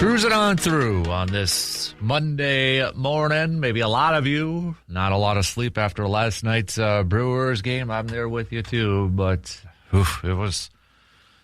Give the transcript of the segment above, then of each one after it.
Cruising on through on this Monday morning. Maybe a lot of you, not a lot of sleep after last night's Brewers game. I'm there with you too, but it was,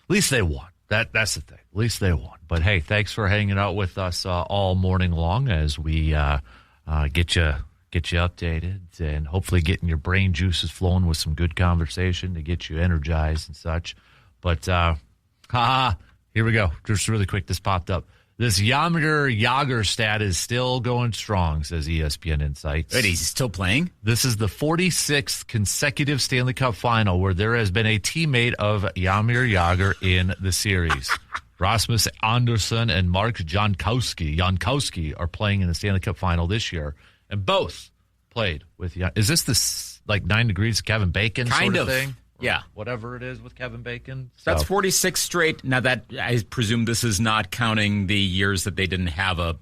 at least they won. That's the thing. At least they won. But hey, thanks for hanging out with us all morning long as we get you updated and hopefully getting your brain juices flowing with some good conversation to get you energized and such. But here we go. Just really quick, this popped up. This Jaromir Jagr stat is still going strong, says ESPN Insights. Wait, he's still playing? This is the 46th consecutive Stanley Cup final where there has been a teammate of Jaromir Jagr in the series. Rasmus Andersson and Mark Jankowski are playing in the Stanley Cup final this year, and both played with Is this like 9 Degrees of Kevin Bacon kind sort of thing? Yeah. Whatever it is with Kevin Bacon. So. That's 46 straight. Now, that I presume this is not counting the years that they didn't have a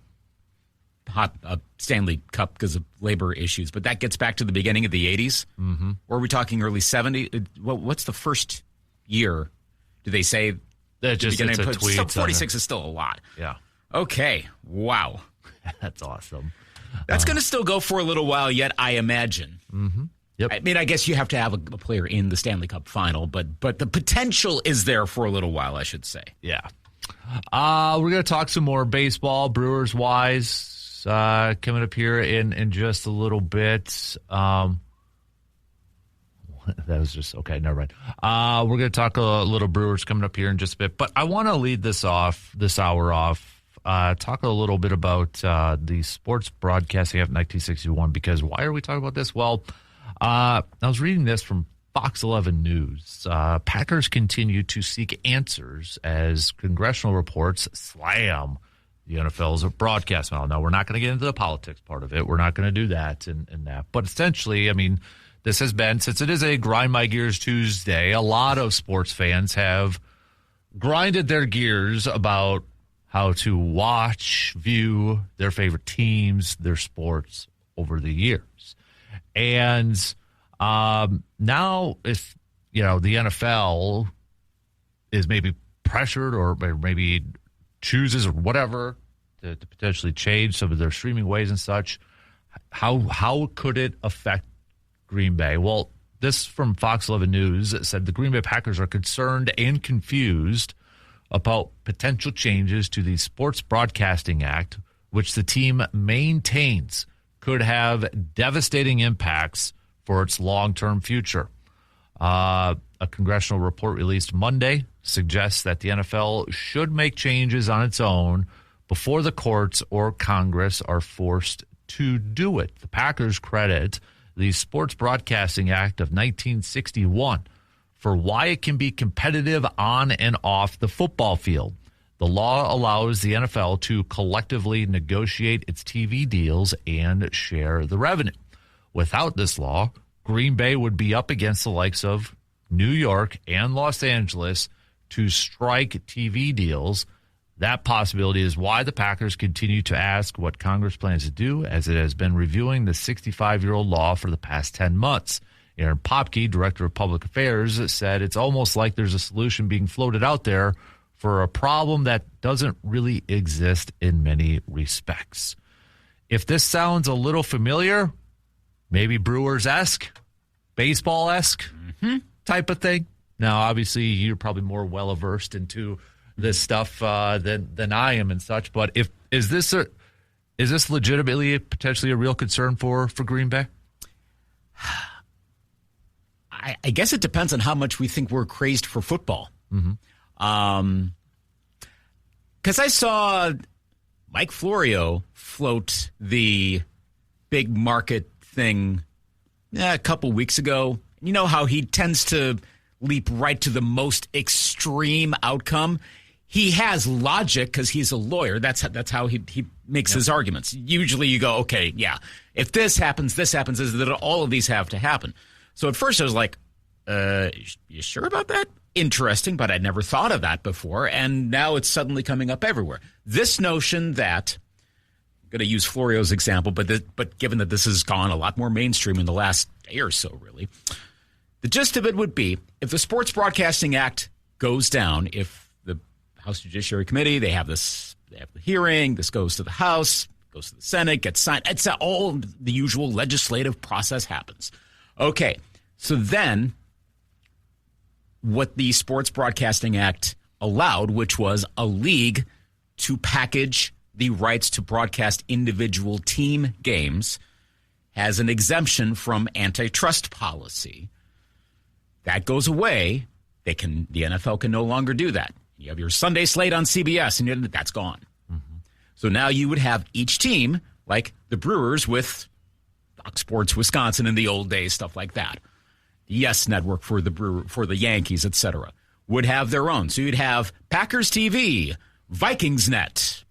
Stanley Cup because of labor issues. But that gets back to the beginning of the 80s. Mm-hmm. Or are we talking early 70s? What's the first year? Do they say? It's a tweet. 46 is still a lot. Yeah. Okay. Wow. That's awesome. That's going to still go for a little while yet, I imagine. Mm-hmm. Yep. I mean, I guess you have to have a player in the Stanley Cup final, but the potential is there for a little while, I should say. Yeah. We're going to talk some more baseball, Brewers-wise, coming up here in just a little bit. That was just, okay, never mind. We're going to talk a little Brewers coming up here in just a bit, but I want to lead this hour off, talk a little bit about the sports broadcasting of 1961, because why are we talking about this? Well, I was reading this from Fox 11 News. Packers continue to seek answers as congressional reports slam the NFL's broadcast model. Now, we're not going to get into the politics part of it. We're not going to do that and that. But essentially, I mean, this has been, since it is a Grind My Gears Tuesday, a lot of sports fans have grinded their gears about how to watch, view their favorite teams, their sports over the years. And now if, the NFL is maybe pressured or maybe chooses or whatever to potentially change some of their streaming ways and such, how could it affect Green Bay? Well, this from Fox 11 News said the Green Bay Packers are concerned and confused about potential changes to the Sports Broadcasting Act, which the team maintains could have devastating impacts for its long-term future. A congressional report released Monday suggests that the NFL should make changes on its own before the courts or Congress are forced to do it. The Packers credit the Sports Broadcasting Act of 1961 for why it can be competitive on and off the football field. The law allows the NFL to collectively negotiate its TV deals and share the revenue. Without this law, Green Bay would be up against the likes of New York and Los Angeles to strike TV deals. That possibility is why the Packers continue to ask what Congress plans to do, as it has been reviewing the 65-year-old law for the past 10 months. Aaron Popke, Director of Public Affairs, said it's almost like there's a solution being floated out there for a problem that doesn't really exist in many respects. If this sounds a little familiar, maybe Brewers-esque, baseball-esque type of thing. Now, obviously, you're probably more well-versed into this stuff than I am and such, but is this legitimately potentially a real concern for Green Bay? I guess it depends on how much we think we're crazed for football. Mm-hmm. Because I saw Mike Florio float the big market thing a couple weeks ago. You know how he tends to leap right to the most extreme outcome? He has logic because he's a lawyer. That's how he makes his arguments. Usually you go, okay, yeah, if this happens, is that all of these have to happen. So at first I was like, you sure about that? Interesting, but I'd never thought of that before, and now it's suddenly coming up everywhere. This notion that, I'm going to use Florio's example, but given that this has gone a lot more mainstream in the last day or so, really, the gist of it would be, if the Sports Broadcasting Act goes down, if the House Judiciary Committee, they have this They have the hearing. This goes to the House, goes to the Senate, gets signed. It's all the usual legislative process happens. Okay, so then what the Sports Broadcasting Act allowed, which was a league to package the rights to broadcast individual team games, has an exemption from antitrust policy. That goes away. The NFL can no longer do that. You have your Sunday slate on CBS, and that's gone. Mm-hmm. So now you would have each team, like the Brewers with Fox Sports Wisconsin in the old days, stuff like that. The Yes Network for the Yankees, etc., would have their own. So you'd have Packers TV, Vikings Net.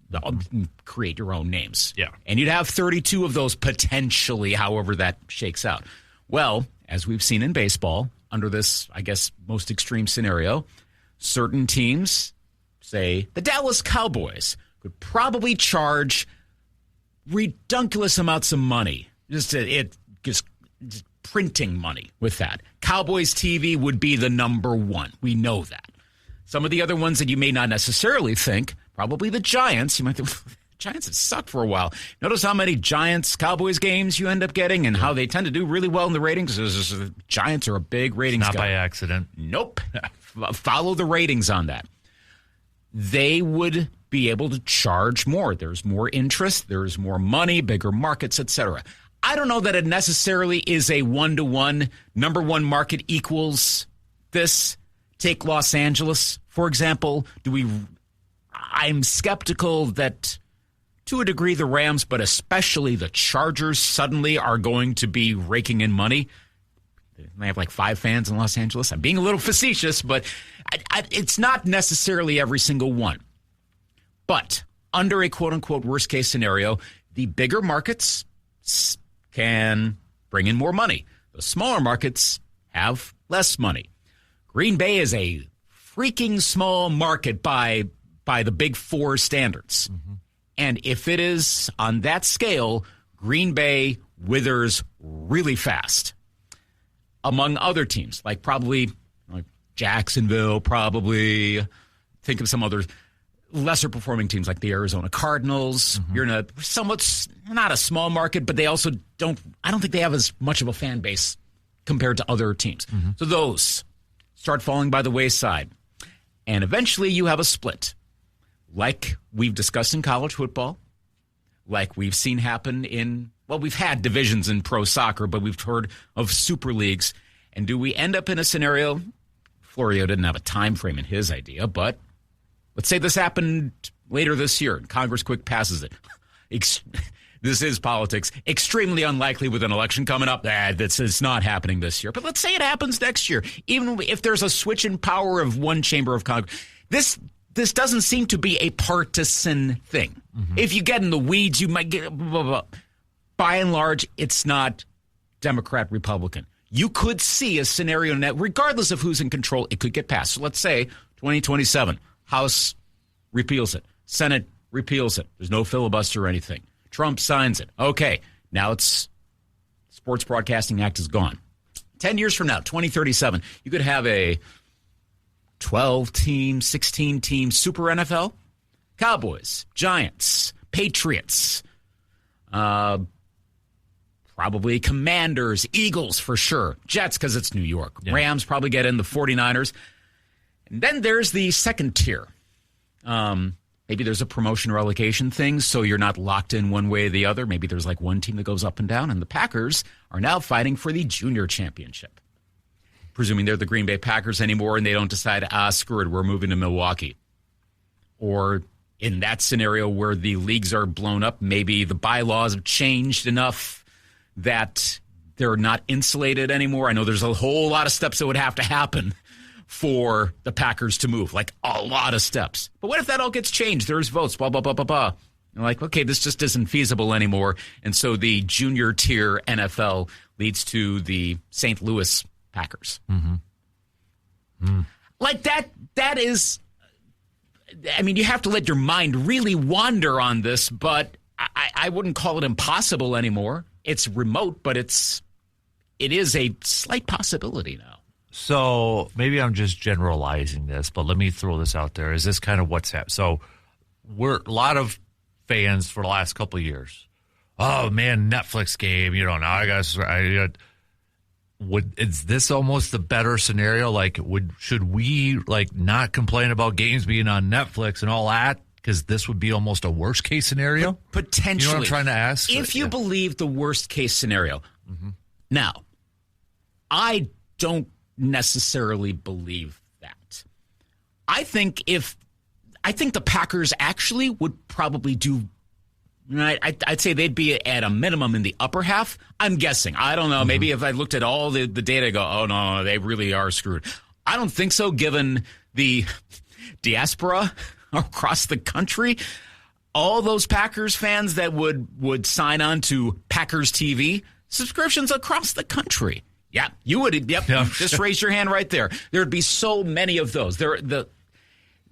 Create your own names. Yeah. And you'd have 32 of those potentially, however that shakes out. Well, as we've seen in baseball, under this, I guess, most extreme scenario, certain teams, say the Dallas Cowboys, could probably charge redunculous amounts of money. Just printing money with that. Cowboys TV would be the number one. We know that. Some of the other ones that you may not necessarily think, probably the Giants. You might think, Giants have sucked for a while. Notice how many Giants-Cowboys games you end up getting and how they tend to do really well in the ratings. The Giants are a big ratings Not guy. by accident. Nope. Follow the ratings on that. They would be able to charge more. There's more interest. There's more money, bigger markets, etc. I don't know that it necessarily is a one-to-one. Number one market equals this. Take Los Angeles, for example. I'm skeptical that, to a degree, the Rams, but especially the Chargers, suddenly are going to be raking in money. They have like 5 fans in Los Angeles. I'm being a little facetious, but it's not necessarily every single one. But under a quote-unquote worst-case scenario, the bigger markets can bring in more money. The smaller markets have less money. Green Bay is a freaking small market by the Big Four standards. Mm-hmm. And if it is on that scale, Green Bay withers really fast. Among other teams, like probably like Jacksonville, probably think of some other lesser performing teams like the Arizona Cardinals. Mm-hmm. You're in a somewhat, not a small market, but they also I don't think they have as much of a fan base compared to other teams. Mm-hmm. So those start falling by the wayside. And eventually you have a split. Like we've discussed in college football, like we've seen happen we've had divisions in pro soccer, but we've heard of super leagues. And do we end up in a scenario? Florio didn't have a time frame in his idea, but let's say this happened later this year and Congress quick passes it. This is politics. Extremely unlikely with an election coming up. It's not happening this year. But let's say it happens next year. Even if there's a switch in power of one chamber of Congress. This doesn't seem to be a partisan thing. Mm-hmm. If you get in the weeds, you might get blah, blah, blah. By and large, it's not Democrat, Republican. You could see a scenario that, regardless of who's in control, it could get passed. So let's say 2027, House repeals it. Senate repeals it. There's no filibuster or anything. Trump signs it. Okay, now it's Sports Broadcasting Act is gone. 10 years from now, 2037, you could have a 12-team, 16-team Super NFL. Cowboys, Giants, Patriots, probably Commanders, Eagles for sure. Jets because it's New York. Yeah. Rams probably get in, the 49ers. And then there's the second tier. Maybe there's a promotion or relegation thing, so you're not locked in one way or the other. Maybe there's like one team that goes up and down, and the Packers are now fighting for the junior championship. Presuming they're the Green Bay Packers anymore and they don't decide, screw it, we're moving to Milwaukee. Or in that scenario where the leagues are blown up, maybe the bylaws have changed enough that they're not insulated anymore. I know there's a whole lot of steps that would have to happen for the Packers to move, like a lot of steps. But what if that all gets changed? There's votes, blah, blah, blah, blah, blah. You're like, okay, this just isn't feasible anymore. And so the junior tier NFL leads to the St. Louis Packers. Mm-hmm. Mm. Like that is, I mean, you have to let your mind really wander on this, but I wouldn't call it impossible anymore. It's remote, but it is a slight possibility now. So maybe I'm just generalizing this, but let me throw this out there. Is this kind of what's happening? So we're a lot of fans for the last couple of years. Oh man, Netflix game. Now I guess is this almost the better scenario? Like, should we not complain about games being on Netflix and all that? Because this would be almost a worst case scenario. Potentially, you know what I'm trying to ask. If you believe the worst case scenario, now I don't necessarily believe that. I think the Packers actually would probably do. I'd say they'd be at a minimum in the upper half. I'm guessing. I don't know. Mm-hmm. Maybe if I looked at all the data, I go, oh, no, they really are screwed. I don't think so, given the diaspora across the country. All those Packers fans that would sign on to Packers TV subscriptions across the country. Yeah, you would. Yep, just raise your hand right there. There would be so many of those. The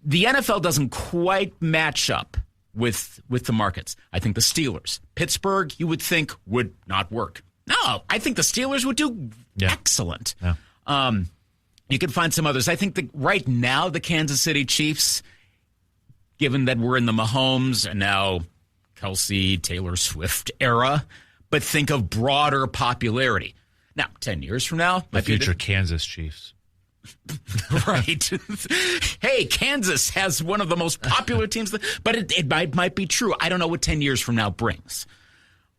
NFL doesn't quite match up with the markets. I think the Steelers. Pittsburgh, you would think, would not work. No, I think the Steelers would do excellent. Yeah. You could find some others. I think right now the Kansas City Chiefs, given that we're in the Mahomes and now Kelsey, Taylor Swift era, but think of broader popularity. Now, 10 years from now, the future Kansas Chiefs. Right. Hey, Kansas has one of the most popular teams, but it might be true. I don't know what 10 years from now brings.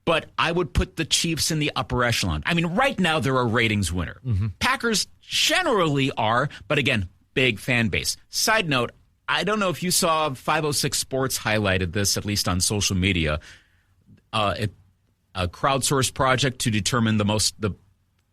But I would put the Chiefs in the upper echelon. I mean, right now they're a ratings winner. Mm-hmm. Packers generally are, but again, big fan base. Side note, I don't know if you saw 506 Sports highlighted this, at least on social media, a crowdsourced project to determine the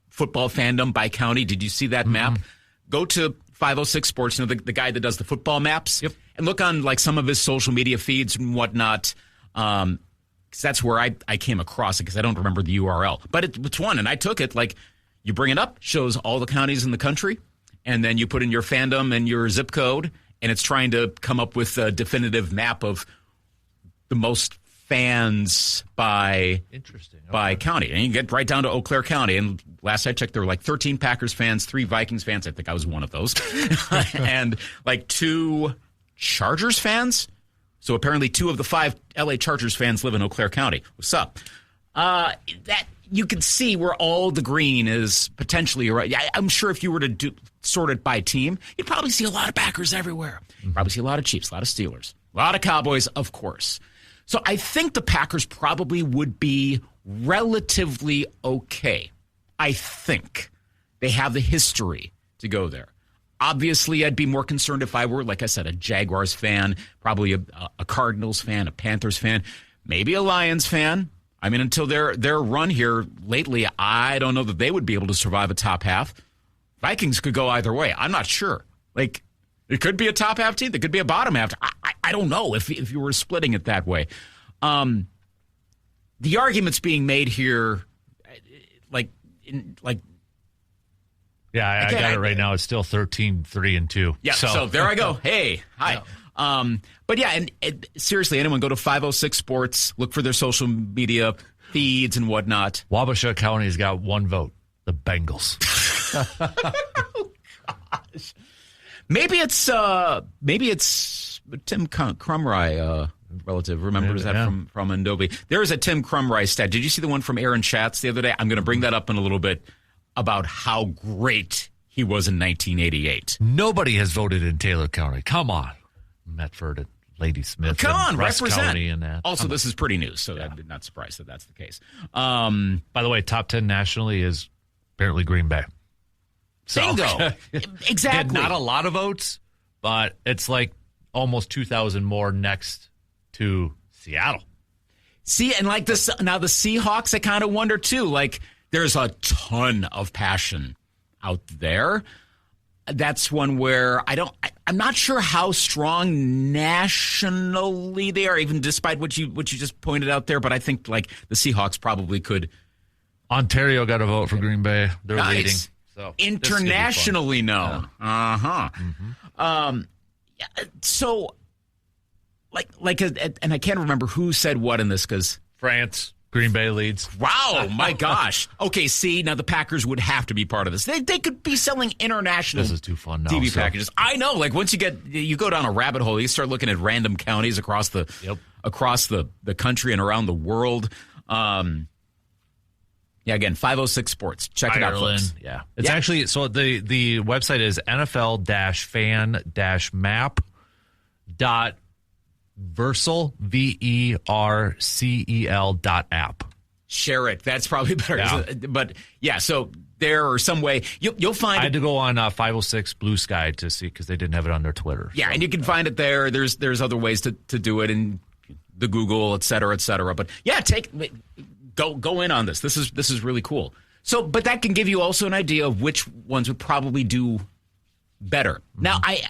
football fandom by county. Did you see that map? Go to 506 Sports, the guy that does the football maps, and look on some of his social media feeds and whatnot. Because that's where I came across it, because I don't remember the URL. But it's one, and I took it. You bring it up, shows all the counties in the country, and then you put in your fandom and your zip code, and it's trying to come up with a definitive map of the most fans by county. And you get right down to Eau Claire County. And last I checked, there were 13 Packers fans, 3 Vikings fans. I think I was one of those. And 2 Chargers fans. So apparently 2 of the 5 LA Chargers fans live in Eau Claire County. What's up? That you can see where all the green is potentially right. I'm sure if you were to sort it by team, you'd probably see a lot of Packers everywhere. Probably see a lot of Chiefs, a lot of Steelers, a lot of Cowboys, of course. So I think the Packers probably would be relatively okay. I think they have the history to go there. Obviously, I'd be more concerned if I were, like I said, a Jaguars fan, probably a Cardinals fan, a Panthers fan, maybe a Lions fan. I mean, until their run here lately, I don't know that they would be able to survive a top half. Vikings could go either way. I'm not sure. It could be a top half team. It could be a bottom half. I don't know if you were splitting it that way. The arguments being made here, I got it right now. It's still 13-3-2. Yeah, so there I go. Hey, hi. Yeah. But yeah, and seriously, anyone go to 506 Sports, look for their social media feeds and whatnot. Wabasha County's got 1 vote. The Bengals. Oh, gosh. Maybe it's Tim Crumry, relative. Remembers that from Adobe. There is a Tim Crumry stat. Did you see the one from Aaron Schatz the other day? I'm going to bring that up in a little bit about how great he was in 1988. Nobody has voted in Taylor County. Come on, Medford and Ladysmith. Come on, Rusk represent. County and that. Also, this is pretty news, so I'm not surprised that that's the case. By the way, top 10 nationally is apparently Green Bay. Bingo. Exactly. Not a lot of votes, but it's almost 2,000 more next to Seattle. See, and this now the Seahawks, I kind of wonder too. There's a ton of passion out there. That's one where I'm not sure how strong nationally they are, even despite what you just pointed out there. But I think the Seahawks probably could. Ontario got a vote for Green Bay. They're leading. So internationally known. Yeah. So, and I can't remember who said what in this because France. Green Bay leads. Wow, my gosh. Okay, see, now the Packers would have to be part of this. They could be selling international This is too fun now. TV packages. I know, like once you go down a rabbit hole, you start looking at random counties across the country and around the world. Again, 506 Sports. Check it out, folks. Yeah. It's actually, so the website is NFL-fan-map.versal, VERCEL.app. Share it. That's probably better. Yeah. But yeah, so there or some way you'll find. I had to go on 506 Blue Sky to see because they didn't have it on their Twitter. Yeah, so, and you can find it there. There's other ways to do it in the Google, et cetera, et cetera. But yeah, go in on this. This is really cool. So, but that can give you also an idea of which ones would probably do better. Mm-hmm. Now, I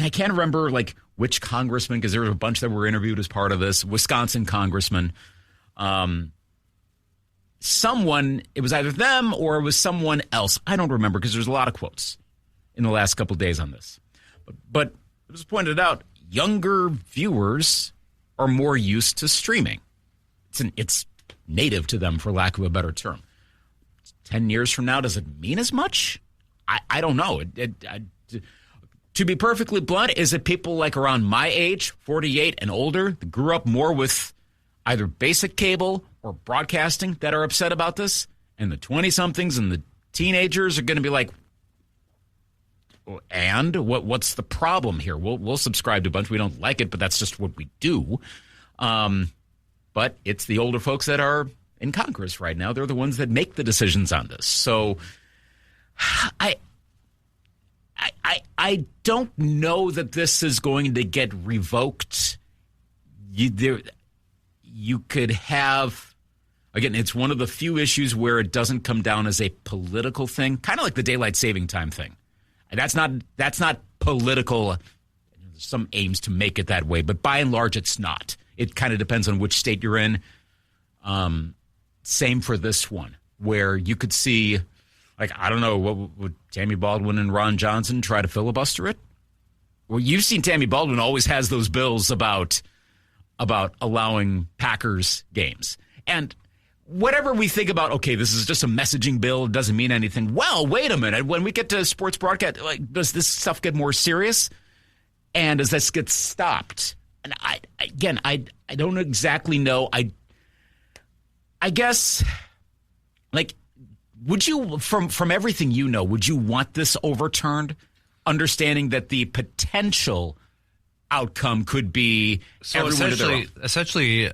can't remember like which congressman, because there was a bunch that were interviewed as part of this. Wisconsin congressman. Someone, it was either them or it was someone else. I don't remember because there's a lot of quotes in the last couple of days on this. But it was pointed out, younger viewers are more used to streaming. It's native to them, for lack of a better term. 10 years from now, does it mean as much? I don't know. To be perfectly blunt, is it people like around my age, 48 and older, that grew up more with either basic cable or broadcasting that are upset about this? And the 20-somethings and the teenagers are going to be like, and what's the problem here? We'll subscribe to a bunch. We don't like it, but that's just what we do. But it's the older folks that are in Congress right now. They're the ones that make the decisions on this. So I don't know that this is going to get revoked. You could have, again, it's one of the few issues where it doesn't come down as a political thing, kind of like the daylight saving time thing. And that's not political. There's some aims to make it that way, but by and large, it's not. It kind of depends on which state you're in. Same for this one, where you could see, like, I don't know, would Tammy Baldwin and Ron Johnson try to filibuster it? Well, you've seen Tammy Baldwin always has those bills about allowing Packers games. And whatever we think about, okay, this is just a messaging bill, it doesn't mean anything. Well, wait a minute. When we get to sports broadcast, like, does this stuff get more serious? And does this get stopped? And I don't exactly know. I guess, like, would you, from everything you know, would you want this overturned? Understanding that the potential outcome could be everyone to their own. Essentially,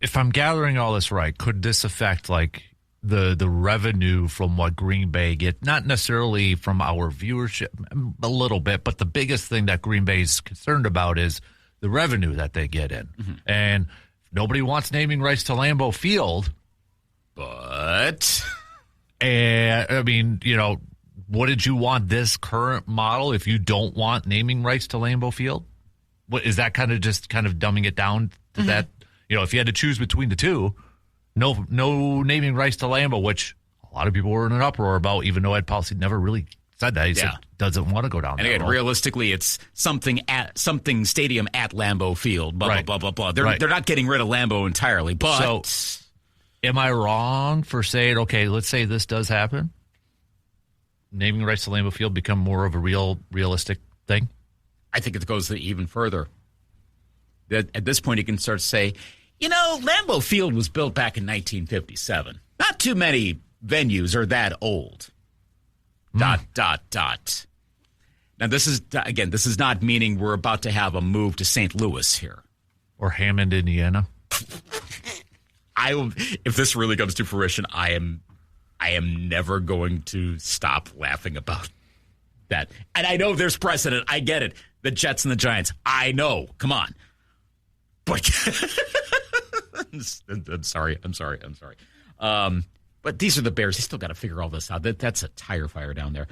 if I'm gathering all this right, could this affect like the revenue from what Green Bay get? Not necessarily from our viewership, a little bit, but the biggest thing that Green Bay is concerned about is the revenue that they get in. Mm-hmm. And nobody wants naming rights to Lambeau Field, but I mean, you know, wouldn't you want this current model if you don't want naming rights to Lambeau Field? What is that kind of dumbing it down to that? You know, if you had to choose between the two, no naming rights to Lambeau, which a lot of people were in an uproar about, even though Ed Policy never really said that. He said doesn't want to go down there. And again, realistically, it's something stadium at Lambeau Field. Blah blah blah blah blah. They're not getting rid of Lambeau entirely. But so, am I wrong for saying, okay, let's say this does happen? Naming rights to Lambeau Field become more of a realistic thing? I think it goes even further. At this point, you can start to say, you know, Lambeau Field was built back in 1957. Not too many venues are that old. ... Now, this is not meaning we're about to have a move to St. Louis here. Or Hammond, Indiana. If this really comes to fruition, I am never going to stop laughing about that. And I know there's precedent. I get it. The Jets and the Giants. I know. Come on. But I'm sorry. But these are the Bears. They still got to figure all this out. That's a tire fire down there.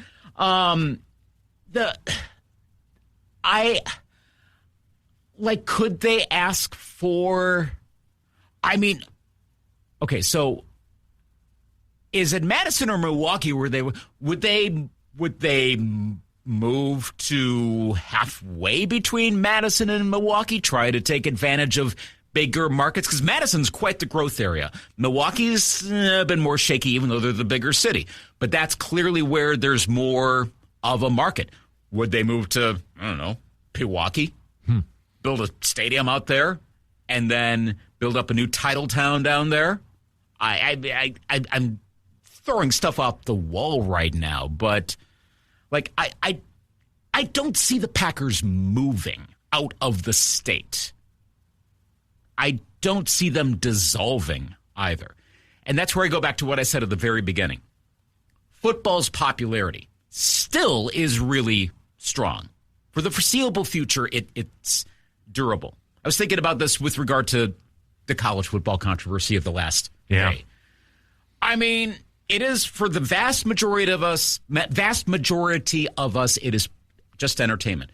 Could they ask for? I mean, okay. So, is it Madison or Milwaukee? Would they move to halfway between Madison and Milwaukee? Try to take advantage of bigger markets, because Madison's quite the growth area. Milwaukee's been more shaky, even though they're the bigger city. But that's clearly where there's more of a market. Would they move to, I don't know, Pewaukee, build a stadium out there, and then build up a new title town down there? I'm throwing stuff off the wall right now, but like I don't see the Packers moving out of the state. I don't see them dissolving either. And that's where I go back to what I said at the very beginning. Football's popularity still is really strong. For the foreseeable future, it's durable. I was thinking about this with regard to the college football controversy of the last day. I mean, it is for the vast majority of us, it is just entertainment.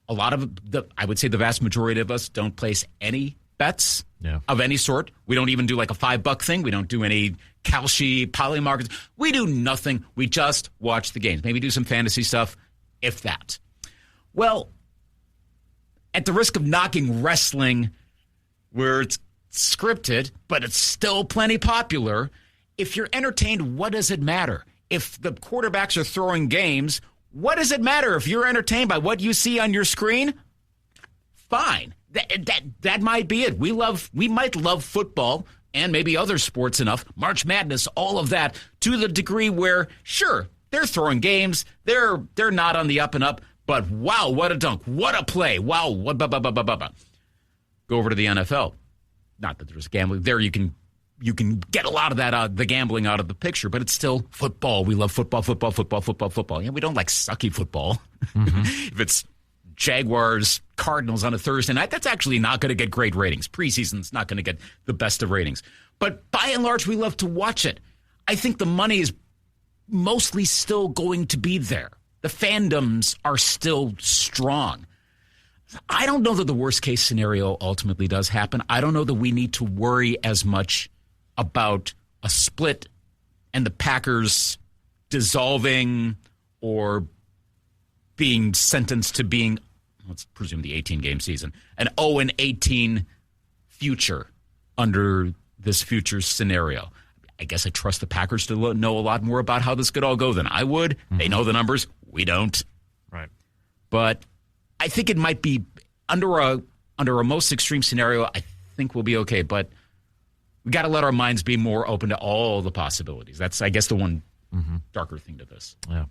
A lot of I would say the vast majority of us don't place any bets of any sort. We don't even do like a $5 thing. We don't do any Kalshi, poly markets. We do nothing. We just watch the games. Maybe do some fantasy stuff, if that. Well, at the risk of knocking wrestling, where it's scripted, but it's still plenty popular, if you're entertained, what does it matter? If the quarterbacks are throwing games, what does it matter? If you're entertained by what you see on your screen, fine. That might be it. We might love football and maybe other sports enough, March Madness, all of that, to the degree where, sure, they're throwing games, they're not on the up and up, but wow, what a dunk, what a play, wow, what Go over to the NFL. Not that there's gambling there. You can get a lot of that the gambling out of the picture, but it's still football. We love football. Yeah, we don't like sucky football. If it's Jaguars, Cardinals on a Thursday night, that's actually not going to get great ratings. Preseason's not going to get the best of ratings. But by and large, we love to watch it. I think the money is mostly still going to be there. The fandoms are still strong. I don't know that the worst case scenario ultimately does happen. I don't know that we need to worry as much about a split and the Packers dissolving or being sentenced to being, let's presume the 18-game season, an 0-18 future under this future scenario. I guess I trust the Packers to know a lot more about how this could all go than I would. They know the numbers. We don't. Right. But I think it might be under a most extreme scenario, I think we'll be okay. But we got to let our minds be more open to all the possibilities. That's, I guess, the one darker thing to this. Yeah.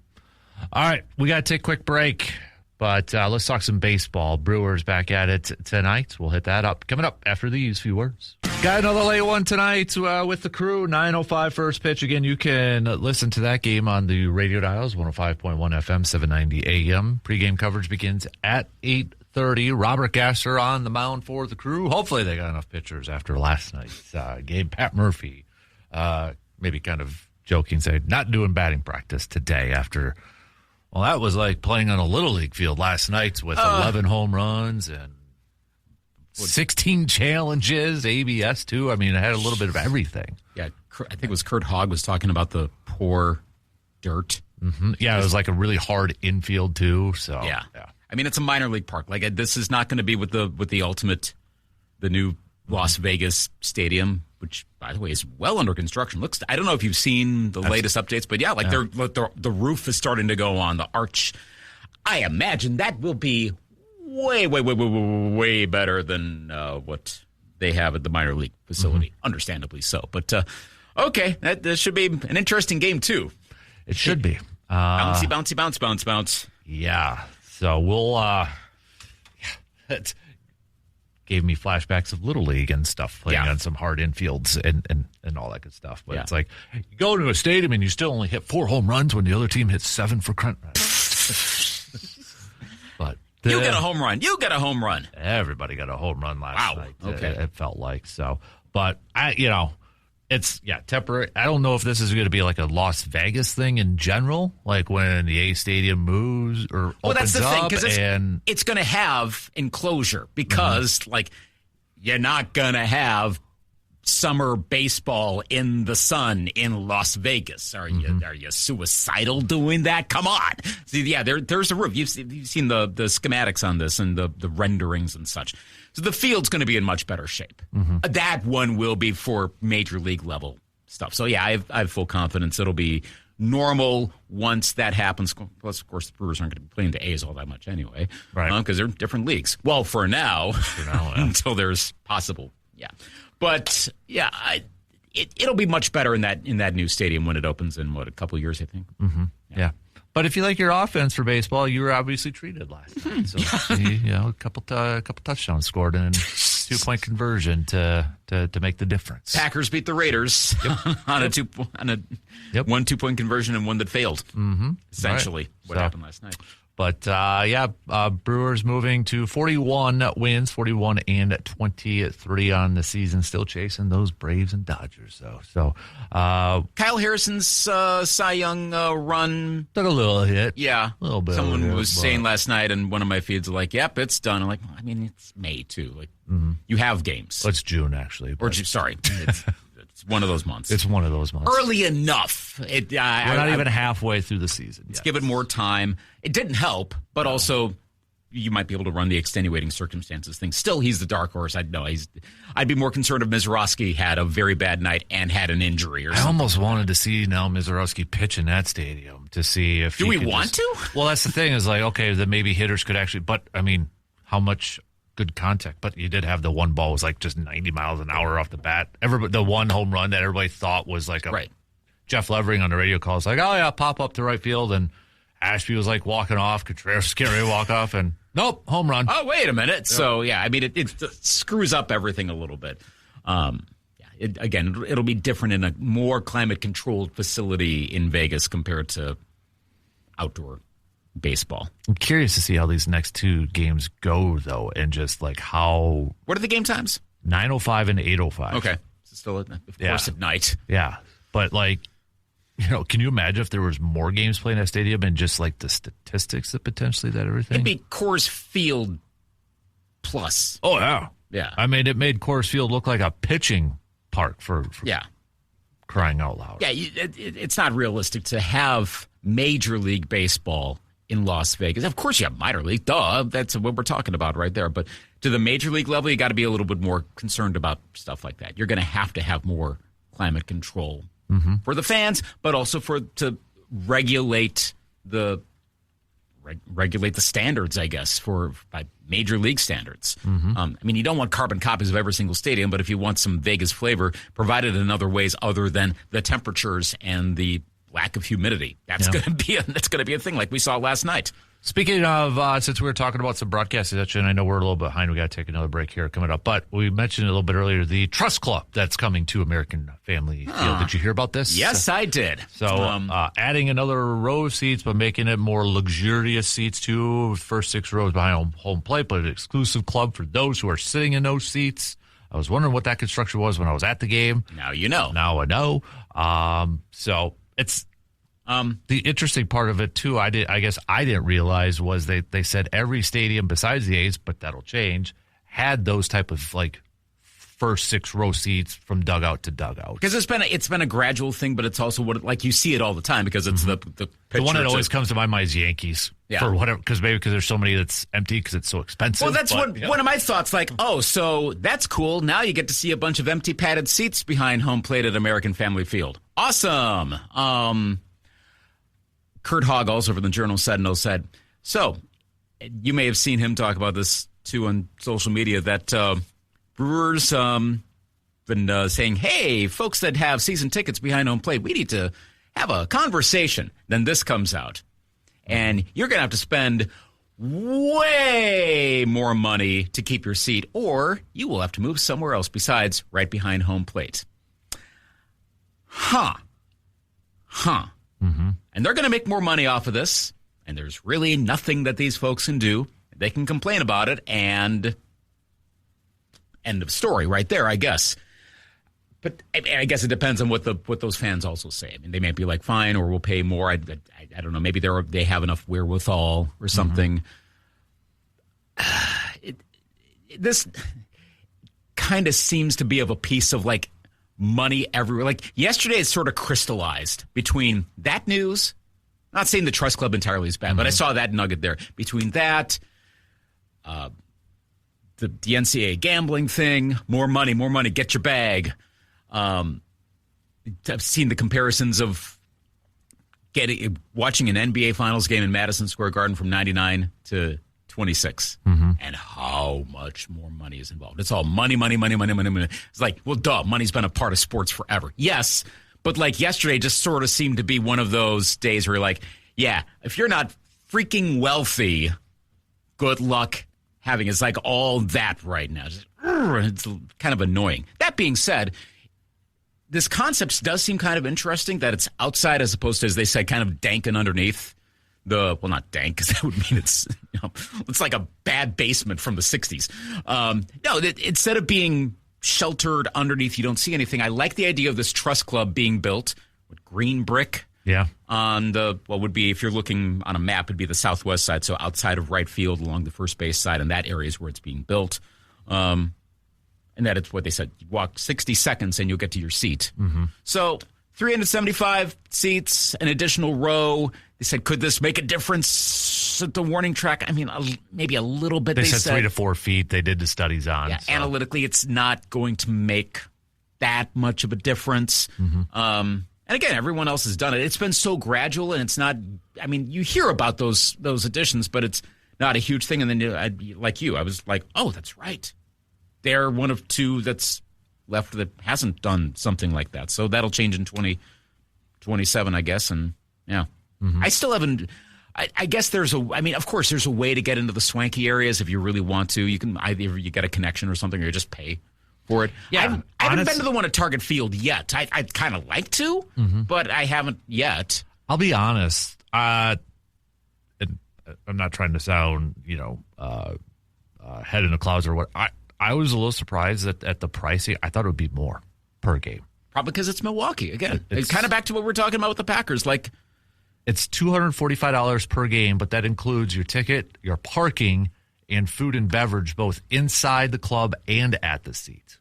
All right. We got to take a quick break, but let's talk some baseball. Brewers back at it tonight. We'll hit that up. Coming up after these few words. Got another late one tonight with the crew, 9:05 first pitch. Again, you can listen to that game on the radio dials, 105.1 FM, 790 AM. Pre-game coverage begins at 8:30. Robert Gasser on the mound for the crew. Hopefully they got enough pitchers after last night's game. Pat Murphy, maybe kind of joking, say, not doing batting practice today after, well, that was like playing on a Little League field last night with 11 home runs and 16 challenges, ABS too. I mean, it had a little bit of everything. Yeah, I think it was Kurt Hogg was talking about the poor dirt. Yeah, it was like a really hard infield too. So yeah. I mean, it's a minor league park. Like this is not going to be with the ultimate, the new Las Vegas stadium, which by the way is well under construction. I don't know if you've seen the latest updates, but yeah, the roof is starting to go on, the arch. I imagine that will be way better than what they have at the minor league facility. Understandably so. But okay, that should be an interesting game too. It should be. Bouncy. Yeah. So we'll. It gave me flashbacks of Little League and stuff, playing on some hard infields and all that good stuff. But it's like you go to a stadium and you still only hit 4 home runs when the other team hits 7 for credit. But you get a home run. Everybody got a home run last night. Okay. It felt like so. But it's temporary. I don't know if this is going to be like a Las Vegas thing in general, like when the A Stadium moves or opens that's the thing, up, because it's going to have enclosure because like you're not going to have summer baseball in the sun in Las Vegas. Are you suicidal doing that? Come on. See, yeah, there's a roof. You've seen the schematics on this and the renderings and such. So the field's going to be in much better shape. That one will be for major league level stuff. So yeah, I have full confidence it'll be normal once that happens. Plus, of course, the Brewers aren't going to be playing the A's all that much anyway, right? Because they're different leagues. Well, for now, yeah. until there's possible, yeah. But yeah, it'll be much better in that new stadium when it opens in a couple of years, I think. Yeah. But if you like your offense for baseball, you were obviously treated last night. So a couple touchdownes scored and 2-point conversion to make the difference. Packers beat the Raiders on a 1-2-point conversion and one that failed. Essentially, what happened last night. But Brewers moving to 41 wins, 41 and 23 on the season, still chasing those Braves and Dodgers, though. So Kyle Harrison's Cy Young run took a little hit. Yeah. A little bit. Someone was saying last night in one of my feeds, like, yep, it's done. I'm like, well, I mean, it's May, too. Like, you have games. Well, it's June, actually. Sorry. It's one of those months. It's one of those months. Early enough. We're not even halfway through the season. Let's give it more time. It didn't help, but also you might be able to run the extenuating circumstances thing. Still, he's the dark horse. I'd be more concerned if Mazeroski had a very bad night and had an injury or something. I almost wanted to see now Mazeroski pitch in that stadium to see if Do we want to? Well, that's the thing is like, okay, then maybe hitters could actually, but I mean, how much good contact? But you did have the one ball was like just 90 miles an hour off the bat. The one home run that everybody thought was like a right. Jeff Levering on the radio call was like, oh yeah, pop up to right field, and Ashby was like walking off, Contreras scary walk off, and nope, home run. Oh, wait a minute. Yeah. So yeah, I mean it screws up everything a little bit. It'll be different in a more climate controlled facility in Vegas compared to outdoor baseball. I'm curious to see how these next two games go, though, and just like how. What are the game times? 9:05 and 8:05. Okay, so still, of course, at night. Yeah, but like, can you imagine if there was more games playing at stadium and just like the statistics that potentially that everything? It'd be Coors Field plus. Oh yeah, yeah. I mean, it made Coors Field look like a pitching park for crying out loud. Yeah, it's not realistic to have Major League Baseball in Las Vegas. Of course you have minor league. Duh, that's what we're talking about right there. But to the major league level, you got to be a little bit more concerned about stuff like that. You're going to have more climate control for the fans, but also to regulate the standards, I guess, by major league standards. I mean, you don't want carbon copies of every single stadium, but if you want some Vegas flavor, provided in other ways other than the temperatures and the lack of humidity, that's going to be a thing like we saw last night. Speaking of, since we were talking about some broadcasting, and I know we're a little behind, we got to take another break here coming up. But we mentioned a little bit earlier the Trust Club that's coming to American Family Field. Did you hear about this? Yes, I did. So adding another row of seats, but making it more luxurious seats too. First 6 rows behind home plate, but an exclusive club for those who are sitting in those seats. I was wondering what that construction was when I was at the game. Now you know. Now I know. So it's. The interesting part of it too, I guess I didn't realize was they said every stadium besides the A's, but that'll change, had those type of like first 6 row seats from dugout to dugout. Because it's been a gradual thing, but it's also like you see it all the time because it's the one that always comes to my mind is Yankees. Yeah. For whatever, because there's so many that's empty because it's so expensive. Well, that's one of my thoughts. Like, so that's cool. Now you get to see a bunch of empty padded seats behind home plate at American Family Field. Awesome. Kurt Hogg, also from the Journal Sentinel, said, so you may have seen him talk about this too on social media, that Brewers been saying, hey, folks that have season tickets behind home plate, we need to have a conversation. Then this comes out, and you're going to have to spend way more money to keep your seat, or you will have to move somewhere else besides right behind home plate. And they're going to make more money off of this, and there's really nothing that these folks can do. They can complain about it, and end of story right there, I guess. But I guess it depends on what those fans also say. I mean, they might be like, fine, or we'll pay more. I don't know. Maybe they have enough wherewithal or something. This kind of seems to be of a piece of like money everywhere. Like yesterday, it sort of crystallized between that news. Not saying the Trust Club entirely is bad, but I saw that nugget there. Between that, the NCAA gambling thing, more money, get your bag. I've seen the comparisons of watching an NBA Finals game in Madison Square Garden from 99 to 26, and how much more money is involved. It's all money. It's like, well, duh, money's been a part of sports forever. Yes, but like yesterday just sort of seemed to be one of those days where you're like, yeah, if you're not freaking wealthy, good luck having it's like all that right now. It's kind of annoying. That being said, this concept does seem kind of interesting that it's outside as opposed to, as they say, kind of dank and underneath. Not dank, because that would mean it's it's like a bad basement from the 60s. Instead of being sheltered underneath, you don't see anything. I like the idea of this Trust Club being built with green brick. Yeah. On what would be, if you're looking on a map, it'd be the southwest side, so outside of right field along the first base side, and that area is where it's being built. And that it's what they said. You walk 60 seconds and you'll get to your seat. So 375 seats, an additional row. They said, could this make a difference at the warning track? I mean, maybe a little bit. They said 3 to 4 feet. They did the studies on. Yeah, so. Analytically, it's not going to make that much of a difference. And again, everyone else has done it. It's been so gradual, and it's not. I mean, you hear about those additions, but it's not a huge thing. And then, I was like, oh, that's right. They're one of two that's left that hasn't done something like that. So that'll change in 2027, I guess. And yeah. I still haven't. I guess of course, there's a way to get into the swanky areas if you really want to. You can either you get a connection or something, or you just pay for it. Yeah, I haven't been to the one at Target Field yet. I'd kind of like to, but I haven't yet. I'll be honest. And I'm not trying to sound, head in the clouds or what. I was a little surprised at the pricing. I thought it would be more per game. Probably because it's Milwaukee. Again, it's kind of back to what we're talking about with the Packers. Like, it's $245 per game, but that includes your ticket, your parking, and food and beverage, both inside the club and at the seat.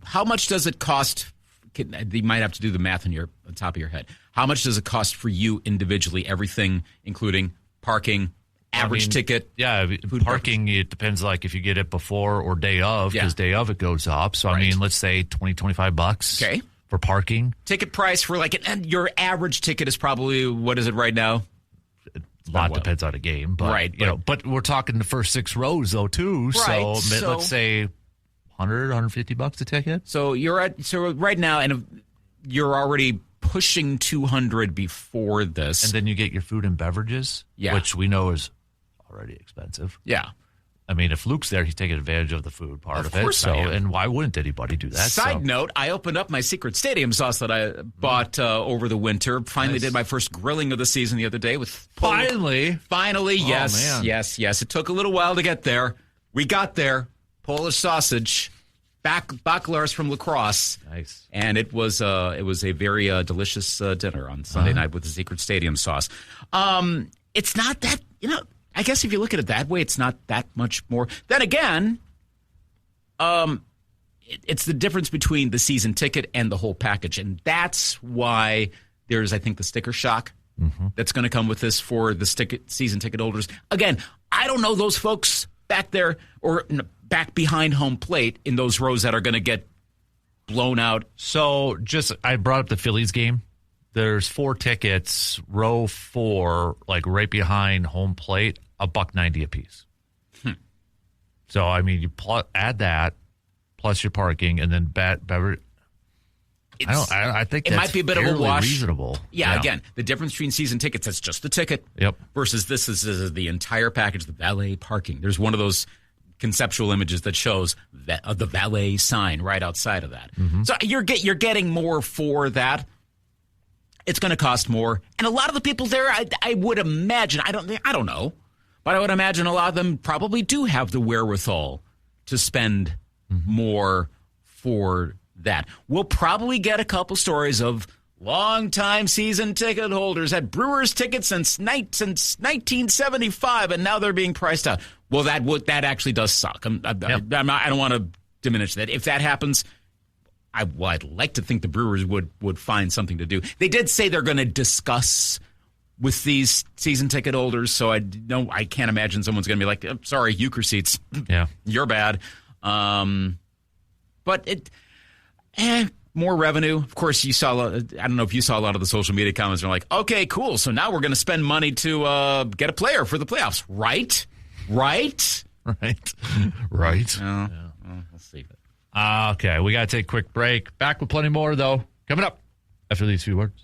How much does it cost? You might have to do the math on the top of your head. How much does it cost for you individually, everything, including parking, average ticket? Yeah, parking, it depends, like if you get it before or day of, because day of it goes up. So, right. Let's say $20-$25 okay. for parking. Ticket price for and your average ticket is probably, what is it right now? A lot depends on a game. But, right. But we're talking the first 6 rows, though, too. Right. So let's say $100-$150 a ticket. So right now, and you're already pushing $200 before this. And then you get your food and beverages, which we know is already expensive. Yeah. If Luke's there, he's taking advantage of the food part of it. Course I am. And why wouldn't anybody do that? Side note, I opened up my secret stadium sauce that I bought over the winter. Finally did my first grilling of the season the other day with Finally, yes. Man. Yes. It took a little while to get there. We got there. Polish sausage, baklars from La Crosse. Nice. And it was a very delicious dinner on Sunday night with the secret stadium sauce. It's not that, I guess if you look at it that way, it's not that much more. Then again, it's the difference between the season ticket and the whole package. And that's why there's, I think, the sticker shock that's going to come with this for the season ticket holders. Again, I don't know those folks back there or back behind home plate in those rows that are going to get blown out. So I brought up the Phillies game. There's 4 tickets, row 4, like right behind home plate, $1.90 a piece. So, you add that, plus your parking, and then beverage. I think it might be a bit of a wash. Reasonable. Yeah, again, the difference between season tickets, that's just the ticket. Yep. Versus this is the entire package, the valet parking. There's one of those conceptual images that shows the valet sign right outside of that. So you're getting more for that. It's going to cost more. And a lot of the people there, I would imagine, I don't know, but I would imagine a lot of them probably do have the wherewithal to spend more for that. We'll probably get a couple stories of longtime season ticket holders had Brewers tickets since 1975, and now they're being priced out. Well, that actually does suck. I don't want to diminish that. If that happens, I'd like to think the Brewers would find something to do. They did say they're going to discuss with these season ticket holders, so I can't imagine someone's going to be like, oh, sorry, Euchre seats, you're bad. But more revenue. Of course, you saw. I don't know if you saw a lot of the social media comments. Are like, okay, cool. So now we're going to spend money to get a player for the playoffs, right? Right. Yeah. We'll see. Okay, we got to take a quick break. Back with plenty more, though, coming up after these few words.